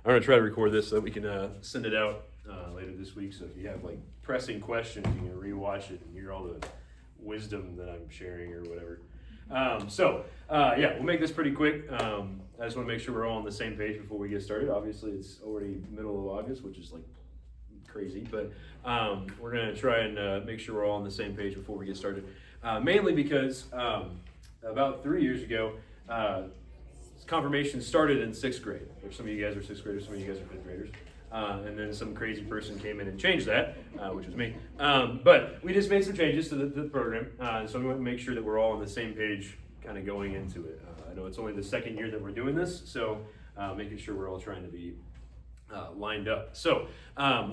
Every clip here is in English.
I'm gonna try to record this so that we can send it out later this week. So if you have like pressing questions, you can rewatch it and hear all the wisdom that I'm sharing or whatever. Yeah, we'll make this pretty quick. I just want to make sure we're all on the same page before we get started. Obviously, it's already middle of August, which is like crazy, but we're gonna try and make sure we're all on the same page before we get started. Mainly because about 3 years ago, confirmation started in 6th grade, which some of you guys are 6th graders, some of you guys are 5th graders. And then some crazy person came in and changed that, which was me. But we just made some changes to the program, so we want to make sure that we're all on the same page kind of going into it. I know it's only the 2nd year that we're doing this, so making sure we're all trying to be lined up. So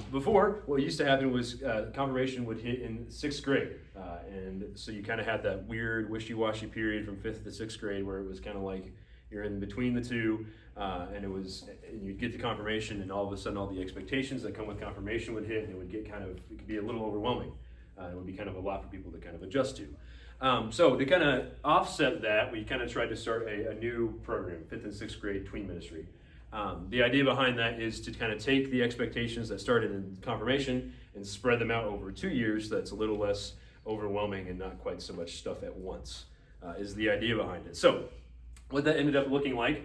before, what used to happen was confirmation would hit in 6th grade. And so you kind of had that weird wishy-washy period from 5th to 6th grade where it was kind of like you're in between the two, and you'd get to confirmation, and all of a sudden all the expectations that come with confirmation would hit, and it would get it could be a little overwhelming. It would be kind of a lot for people to kind of adjust to. So to kind of offset that, we kind of tried to start a new program, 5th and 6th grade tween ministry. The idea behind that is to kind of take the expectations that started in confirmation and spread them out over 2 years so that's a little less overwhelming and not quite so much stuff at once, is the idea behind it. So what that ended up looking like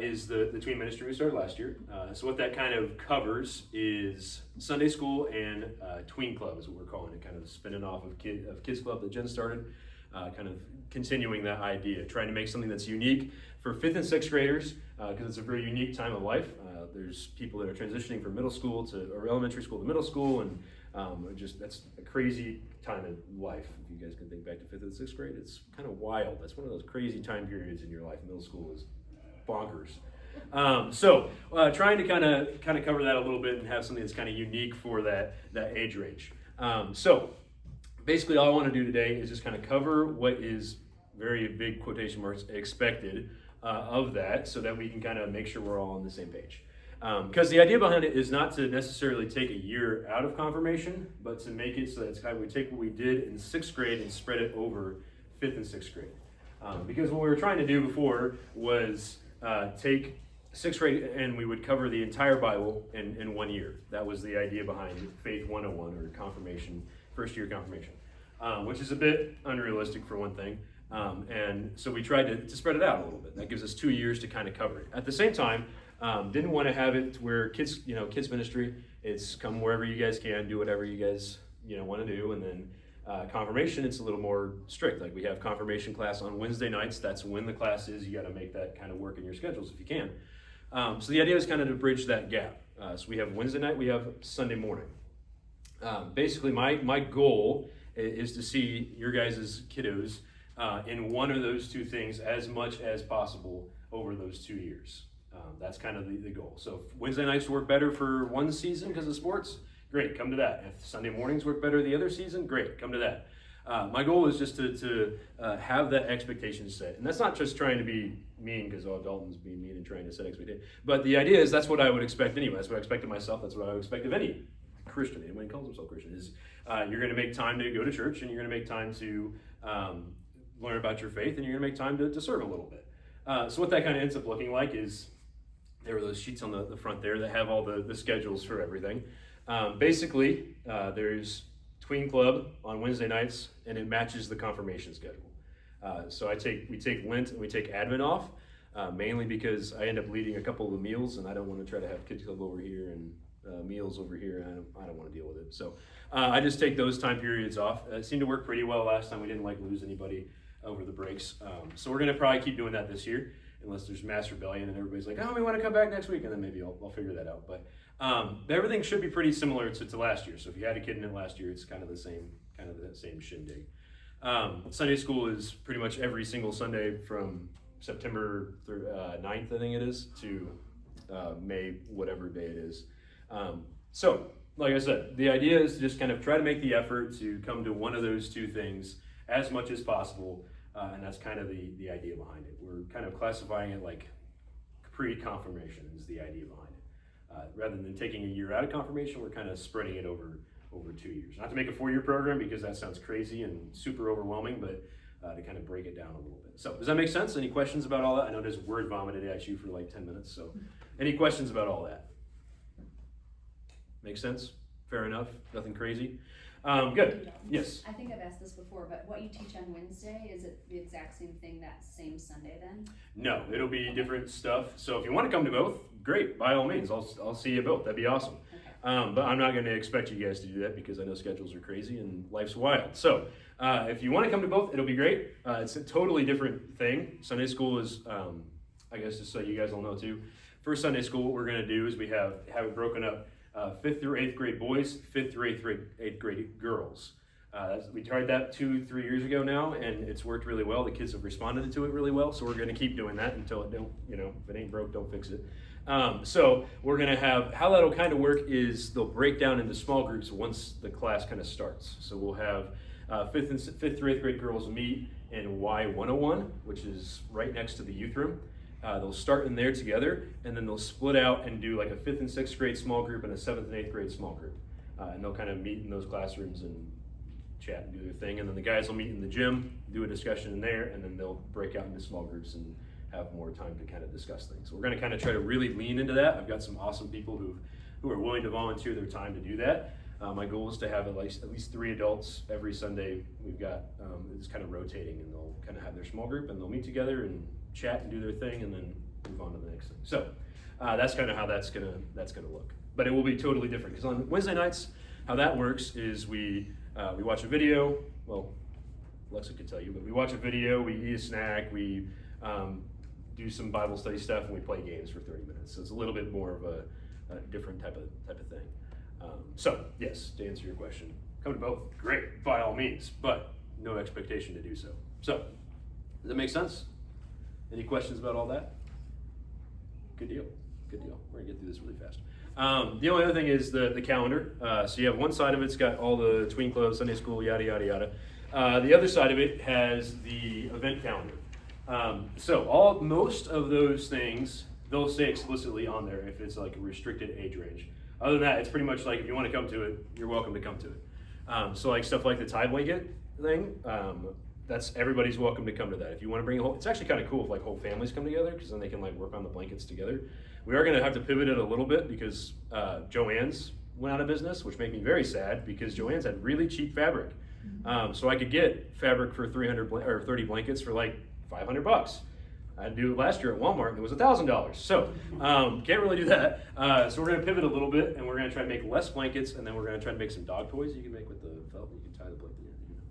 is the tween ministry we started last year. So what that kind of covers is Sunday school and tween club is what we're calling it, kind of spinning off of Kids Club that Jen started, kind of continuing that idea, trying to make something that's unique for 5th and 6th graders, because it's a very unique time of life. There's people that are transitioning from middle school or elementary school to middle school, and that's a crazy time in life. If you guys can think back to 5th and 6th grade, it's kind of wild. That's one of those crazy time periods in your life. Middle school is bonkers. Trying to kind of cover that a little bit and have something that's kind of unique for that age range. Basically all I want to do today is just kind of cover what is very big quotation marks expected of that, so that we can kind of make sure we're all on the same page. Because the idea behind it is not to necessarily take a year out of confirmation, but to make it so that it's kind of, we take what we did in 6th grade and spread it over 5th and 6th grade. Because what we were trying to do before was take 6th grade and we would cover the entire Bible in 1 year. That was the idea behind Faith 101 or confirmation, first year confirmation, which is a bit unrealistic for one thing. And so we tried to spread it out a little bit. That gives us 2 years to kind of cover it. At the same time, didn't want to have it to where kids ministry, it's come wherever you guys can, do whatever you guys want to do, and then confirmation, it's a little more strict. Like we have confirmation class on Wednesday nights. That's when the class is. You got to make that kind of work in your schedules if you can. So the idea is kind of to bridge that gap. So we have Wednesday night, we have Sunday morning. Basically, my goal is to see your guys' kiddos in one of those two things as much as possible over those 2 years. That's kind of the goal. So if Wednesday nights work better for one season because of sports, great, come to that. If Sunday mornings work better the other season, great, come to that. My goal is just to have that expectation set. And that's not just trying to be mean because Dalton's being mean and trying to set expectations. But the idea is that's what I would expect anyway. That's what I expect of myself. That's what I would expect of any Christian. Anyone who calls himself Christian is you're going to make time to go to church, and you're going to make time to learn about your faith, and you're going to make time to serve a little bit. So what that kind of ends up looking like is there are those sheets on the front there that have all the schedules for everything. Basically, there's tween club on Wednesday nights, and it matches the confirmation schedule. So we take Lent and we take Advent off, mainly because I end up leading a couple of the meals, and I don't want to try to have kids club over here and meals over here, and I don't want to deal with it. So I just take those time periods off. It seemed to work pretty well last time. We didn't lose anybody over the breaks. So we're going to probably keep doing that this year, unless there's mass rebellion and everybody's like, oh, we want to come back next week, and then maybe I'll figure that out. But everything should be pretty similar to last year. So if you had a kid in it last year, it's kind of the same shindig. Sunday school is pretty much every single Sunday from September 9th, I think it is, to May, whatever day it is. So, like I said, the idea is to just kind of try to make the effort to come to one of those two things as much as possible, and that's kind of the idea behind it. We're kind of classifying it like pre-confirmation is the idea behind it. Rather than taking a year out of confirmation, we're kind of spreading it over 2 years. Not to make a 4-year program because that sounds crazy and super overwhelming, but to kind of break it down a little bit. So does that make sense? Any questions about all that? I know there's word vomited at you for like 10 minutes. So any questions about all that? Make sense? Fair enough? Nothing crazy? Good. Yes. I think I've asked this before, but what you teach on Wednesday, is it the exact same thing that same Sunday then? No, it'll be different stuff. So if you want to come to both, great. By all means, I'll see you both. That'd be awesome. Okay. But I'm not going to expect you guys to do that because I know schedules are crazy and life's wild. So if you want to come to both, it'll be great. It's a totally different thing. Sunday school is, I guess just so you guys all know too, for Sunday school, what we're going to do is we have it broken up 5th through 8th grade boys, 5th through 8th grade girls. We tried that 2-3 years ago now, and it's worked really well. The kids have responded to it really well, so we're going to keep doing that until it don't, if it ain't broke, don't fix it. So we're going to have, how that'll kind of work is they'll break down into small groups once the class kind of starts. So we'll have 5th through 8th grade girls meet in Y101, which is right next to the youth room. They'll start in there together, and then they'll split out and do like a 5th and 6th grade small group and a 7th and 8th grade small group. And they'll kind of meet in those classrooms and chat and do their thing. And then the guys will meet in the gym, do a discussion in there, and then they'll break out into small groups and have more time to kind of discuss things. So we're going to kind of try to really lean into that. I've got some awesome people who are willing to volunteer their time to do that. My goal is to have at least 3 adults every Sunday. We've got, it's kind of rotating, and they'll kind of have their small group, and they'll meet together and chat and do their thing, and then move on to the next thing. So that's kind of how that's gonna look. But it will be totally different, because on Wednesday nights, how that works is we watch a video. Well, Alexa could tell you, but we watch a video, we eat a snack, we do some Bible study stuff, and we play games for 30 minutes. So it's a little bit more of a different type of thing. So yes, to answer your question, come to both, great, by all means, but no expectation to do so. So does that make sense? Any questions about all that? Good deal. Good deal. We're gonna get through this really fast. The only other thing is the calendar. So you have one side of it's got all the tween clubs, Sunday school, yada yada yada. The other side of it has the event calendar. So most of those things they'll say explicitly on there if it's like a restricted age range. Other than that, it's pretty much like if you want to come to it, you're welcome to come to it. So like stuff like the tie blanket thing. That's everybody's welcome to come to that. If you want to bring it's actually kind of cool if like whole families come together because then they can like work on the blankets together. We are going to have to pivot it a little bit because Joann's went out of business, which made me very sad because Joann's had really cheap fabric. So I could get fabric for 30 blankets for like $500. I had to do it last year at Walmart and it was $1,000. So can't really do that. So we're going to pivot a little bit and we're going to try to make less blankets and then we're going to try to make some dog toys you can make with the felt. You can tie the blanket.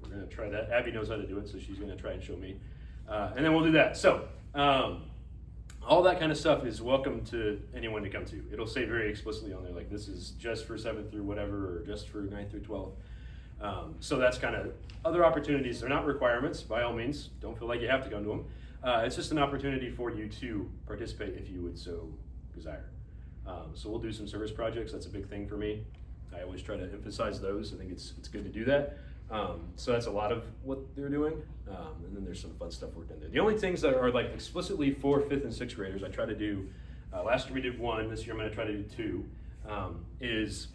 We're going to try that. Abby knows how to do it, so she's going to try and show me. And then we'll do that. So all that kind of stuff is welcome to anyone to come to. It'll say very explicitly on there, like this is just for 7th through whatever, or just for 9th through 12th. So that's kind of other opportunities. They're not requirements, by all means. Don't feel like you have to come to them. It's just an opportunity for you to participate if you would so desire. So we'll do some service projects. That's a big thing for me. I always try to emphasize those. I think it's good to do that. So that's a lot of what they're doing. And then there's some fun stuff worked in there. The only things that are like explicitly for 5th and 6th graders, I try to do, last year we did 1, this year I'm gonna try to do 2, is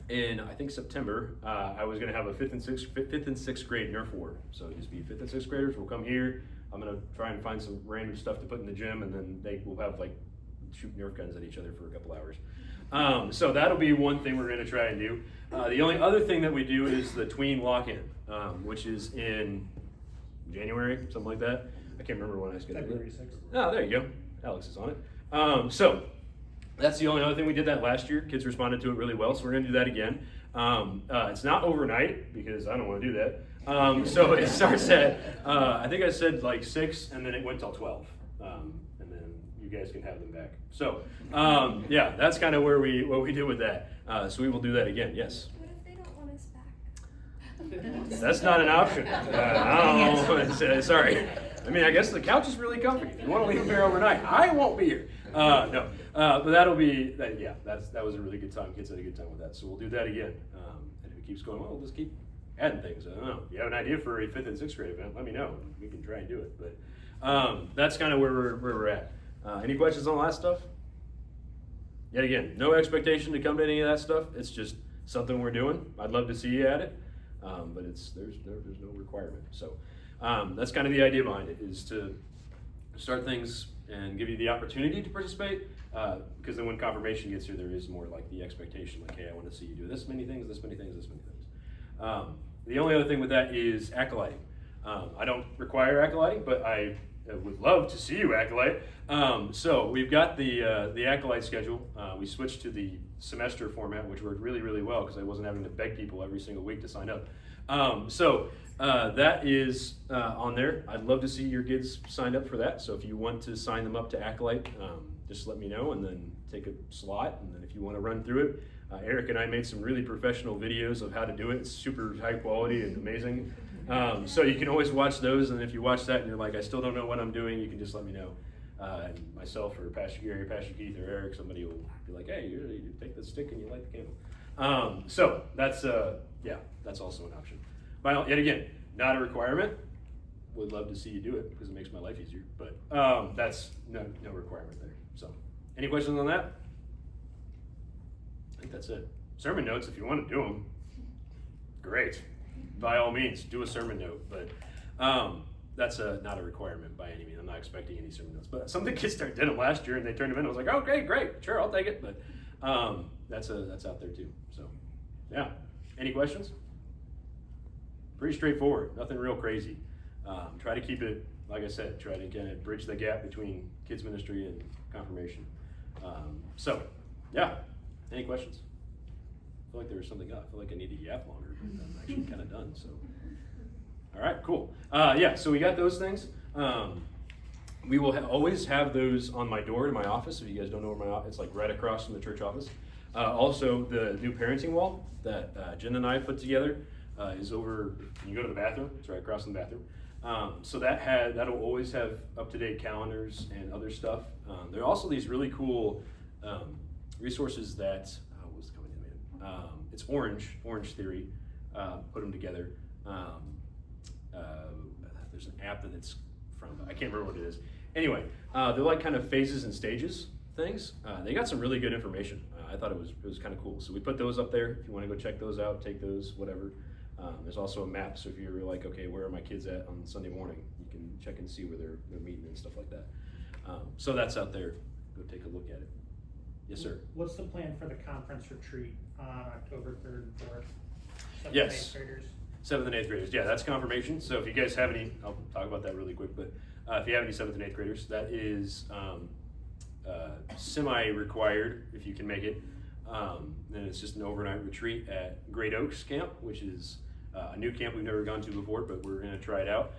in, I think September, I was gonna have a 5th and 6th grade Nerf war. So it'd just be 5th and 6th graders will come here. I'm gonna try and find some random stuff to put in the gym and then they will have like shoot Nerf guns at each other for a couple hours. So that'll be one thing we're going to try and do. The only other thing that we do is the tween lock-in, which is in January, something like that. I can't remember when I scheduled it. February 6th. Oh, there you go. Alex is on it. So that's the only other thing. We did that last year. Kids responded to it really well, so we're going to do that again. It's not overnight because I don't want to do that. So it starts at, I think I said like 6, and then it went till 12. And then you guys can have them back. So yeah, that's kind of what we did with that. So we will do that again. Yes. What if they don't want us back? That's not an option. I don't know. Sorry. I mean, I guess the couch is really comfy. If you want to leave here overnight, I won't be here. No, but that'll be that. Yeah, that was a really good time. Kids had a good time with that. So we'll do that again. And if it keeps going, well, we'll just keep adding things. I don't know. If you have an idea for a 5th and 6th grade event, let me know. We can try and do it. But that's kind of where we're at. Any questions on all that stuff? Yet again, no expectation to come to any of that stuff. It's just something we're doing. I'd love to see you at it, but there's no requirement. So that's kind of the idea behind it, is to start things and give you the opportunity to participate, because then when confirmation gets here, there is more like the expectation, like, hey, I want to see you do this many things, this many things, this many things. The only other thing with that is acolyting. I don't require acolyting, but I would love to see you acolyte. So we've got the acolyte schedule. We switched to the semester format, which worked really, really well because I wasn't having to beg people every single week to sign up. So that is on there. I'd love to see your kids signed up for that. So if you want to sign them up to acolyte, just let me know and then take a slot. And then if you want to run through it, Eric and I made some really professional videos of how to do it. It's super high quality and amazing. So you can always watch those, and if you watch that and you're like, I still don't know what I'm doing, you can just let me know. And myself or Pastor Gary, Pastor Keith, or Eric, somebody will be like, hey, you take the stick and you light the candle. So that's that's also an option. But yet again, not a requirement. Would love to see you do it because it makes my life easier. But that's no requirement there. So any questions on that? I think that's it. Sermon notes, if you want to do them, great. By all means, do a sermon note. But that's not a requirement by any means. I'm not expecting any sermon notes. But some of the kids did them last year, and they turned them in. I was like, oh, great, sure, I'll take it. But that's out there too. So yeah, any questions? Pretty straightforward. Nothing real crazy. Try to keep it, like I said, try to kind of bridge the gap between kids ministry and confirmation. So yeah. Any questions? I feel like there was something up. I feel like I need to yap longer, but I'm actually kind of done. So, all right, cool. So we got those things. We will always have those on my door to my office. If you guys don't know where my office, it's like right across from the church office. Also, the new parenting wall that Jen and I put together is over. When you go to the bathroom, it's right across from the bathroom. So that'll always have up-to-date calendars and other stuff. There are also these really cool resources that what's coming in, man? It's Orange Theory. Put them together. There's an app that it's from. I can't remember what it is. Anyway, they're like kind of phases and stages things. They got some really good information. I thought it was kind of cool. So we put those up there. If you want to go check those out, take those, whatever. There's also a map. So if you're like, okay, where are my kids at on Sunday morning? You can check and see where they're meeting and stuff like that. So that's out there. Go take a look at it. Yes, sir. What's the plan for the conference retreat on October 3rd and 4th? Yes. 7th and 8th graders? 7th and 8th graders. Yeah, that's confirmation. So if you guys have any, I'll talk about that really quick, but if you have any 7th and 8th graders, that is semi-required if you can make it. Then it's just an overnight retreat at Great Oaks Camp, which is a new camp we've never gone to before, but we're going to try it out.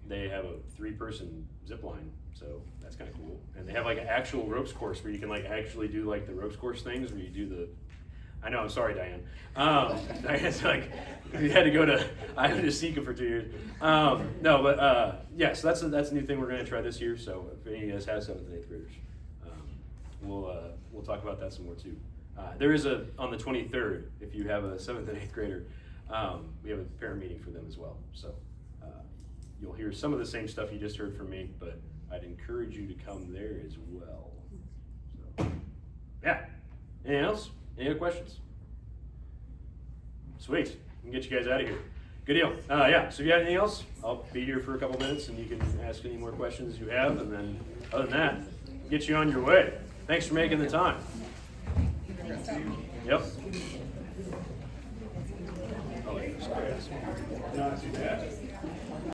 They have a 3-person zip line, so that's kind of cool. And they have like an actual ropes course where you can like actually do like the ropes course things where you do the, I know, I'm sorry, Diane. Diane's like, we had to go to Iowa Seca for 2 years. So that's a new thing we're going to try this year. So if any of you guys have 7th and 8th graders, we'll talk about that some more too. There is on the 23rd, if you have a 7th and 8th grader, we have a parent meeting for them as well. So you'll hear some of the same stuff you just heard from me, but I'd encourage you to come there as well. So, yeah. Anything else? Any other questions? Sweet. We can get you guys out of here. Good deal. So if you have anything else, I'll be here for a couple minutes and you can ask any more questions you have. And then other than that, get you on your way. Thanks for making the time. Yep. Oh,